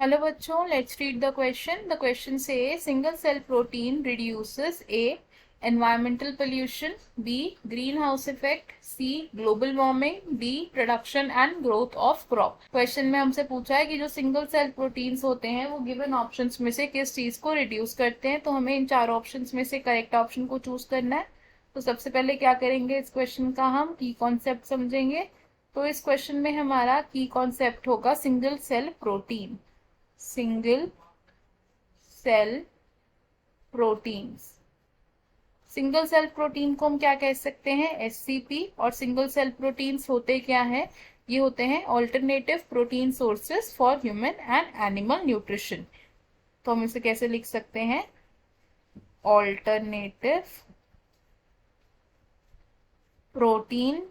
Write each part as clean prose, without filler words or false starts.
Hello बच्चों, let's read the question. The question से single cell protein reduces A environmental pollution, B greenhouse effect, C global warming, D production and growth of crop. Question में हमसे पूछा है कि जो single cell proteins होते हैं वो गिवन ऑप्शंस में से किस चीज को रिड्यूस करते हैं. तो हमें इन चार ऑप्शंस में से करेक्ट ऑप्शन को चूज करना है. तो सबसे पहले क्या करेंगे, इस क्वेश्चन का हम की कॉन्सेप्ट समझेंगे. तो इस क्वेश्चन में हमारा की कॉन्सेप्ट होगा single cell protein. Single cell proteins. Single cell protein को हम क्या कह सकते हैं, एससीपी. और सिंगल सेल प्रोटीन्स होते क्या हैं, ये होते हैं alternative protein sources for human and animal nutrition. तो हम इसे कैसे लिख सकते हैं, alternative protein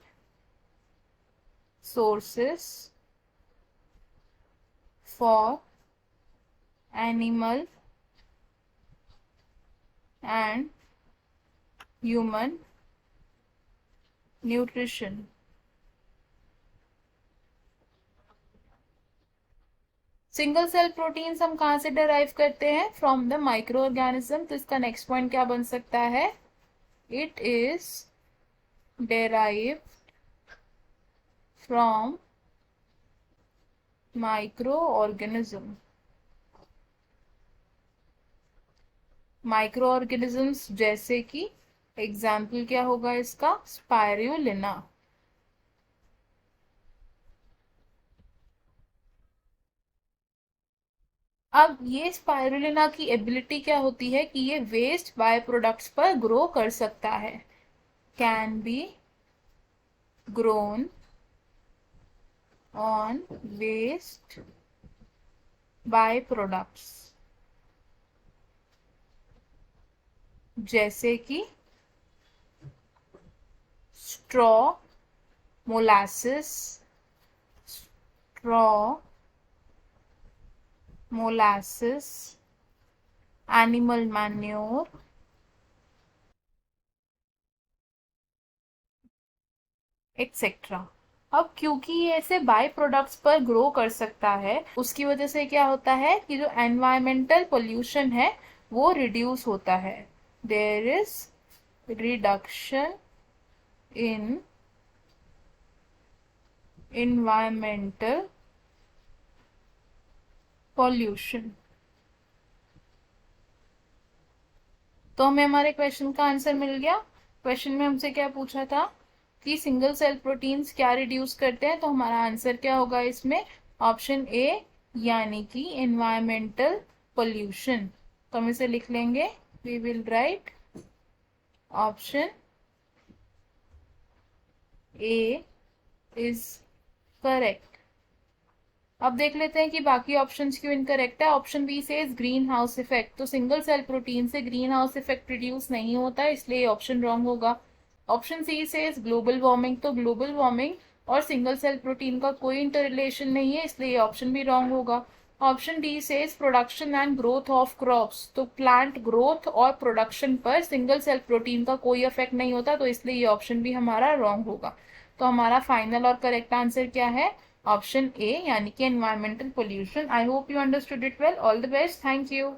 sources for animal and human nutrition. Single cell proteins हम कहाँ से डराइव करते हैं, फ्रॉम द माइक्रो ऑर्गेनिज्म. तो इसका नेक्स्ट पॉइंट क्या बन सकता है, it is derived from microorganism. Microorganisms जैसे कि एग्जाम्पल क्या होगा इसका, स्पायरुलिना. अब ये स्पायरुलिना की एबिलिटी क्या होती है कि ये वेस्ट बाय प्रोडक्ट्स पर ग्रो कर सकता है. Can be grown on waste by products, जैसे कि straw, molasses, animal manure, etcetera. अब क्योंकि ये ऐसे बाय प्रोडक्ट्स पर ग्रो कर सकता है, उसकी वजह से क्या होता है कि जो एनवायरमेंटल पोल्यूशन है वो रिड्यूस होता है. There is reduction in environmental pollution. तो हमें हमारे क्वेश्चन का आंसर मिल गया. क्वेश्चन में हमसे क्या पूछा था कि सिंगल सेल प्रोटीन्स क्या रिड्यूस करते हैं. तो हमारा आंसर क्या होगा इसमें, ऑप्शन ए, यानी कि एनवायरमेंटल पोल्यूशन. तो हम इसे लिख लेंगे, we will write option A is correct. अब देख लेते हैं कि बाकी ऑप्शंस क्यों इनकरेक्ट है. ऑप्शन बी से ग्रीन हाउस इफेक्ट. तो सिंगल सेल प्रोटीन से ग्रीन हाउस इफेक्ट रिड्यूस नहीं होता है, इसलिए ऑप्शन रॉन्ग होगा. ऑप्शन सी से ग्लोबल वार्मिंग. तो ग्लोबल वार्मिंग और सिंगल सेल प्रोटीन का कोई इंटर रिलेशन नहीं है, इसलिए ऑप्शन भी रॉन्ग होगा. ऑप्शन डी से production and growth of crops. तो प्लांट ग्रोथ और प्रोडक्शन पर सिंगल सेल प्रोटीन का कोई इफेक्ट नहीं होता, तो इसलिए ये ऑप्शन भी हमारा रॉन्ग होगा. तो हमारा फाइनल और करेक्ट आंसर क्या है, ऑप्शन ए, यानी कि environmental pollution. I hope you understood it well. All the best. Thank you.